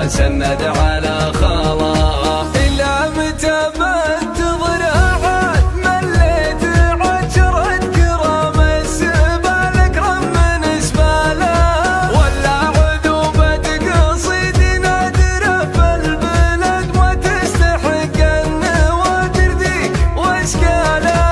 سند على خاله. إلى متى بنتظر عاد مليت عشرة كرام السبال أكرم من سباله، ولا عذوبة قصيد نادرة في البلد ما تستحق النوادر ذي واشكاله.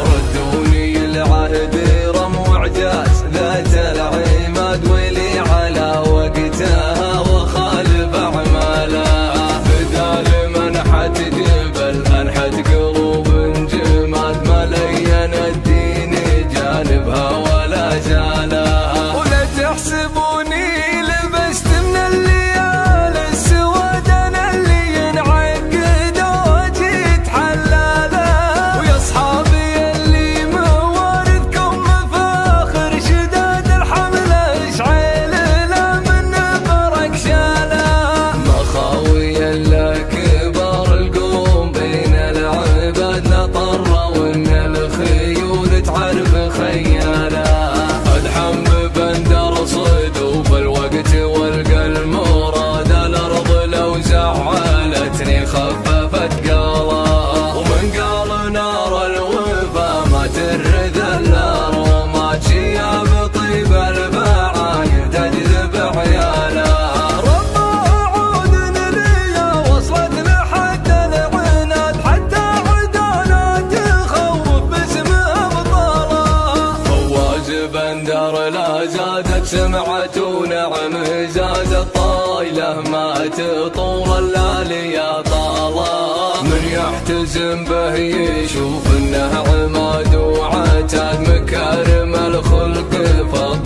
ردوني العهد رم وعجاز ذات العماد ولي على وقتها وخالف أعماله. بدال منحت جبل أنحت قلوب جماد ملين الدين جانبها ولا زالها. ولا تحسبوني لبست من الليالي السواد أنا اللي ينعقد وجيت حلاله. ويا أصحابي اللي موارثكم مفاخر شداد الحمل اشعيل لا من برك شاله. مخاوي إلا كبار القوم بين العباد نطر وإن الخيول تعرف خياله. أدحم ببندر صدوف الوقت والقى المراد الأرض لو زعلتني خففت قاله. ومن قال نار الوفا ما ترد النار شياب طيب الفعايل تجذب عياله. ربا عود لي وصلت لحد العناد حتى عدانا تخوف باسم ابطاله. فواز بندر لا زادت سمعت ونعم زادت طايله ما تطول الليالي يا طاله. من يحتزم به يشوف انه عماد وعتاد مكارم الخلق فضل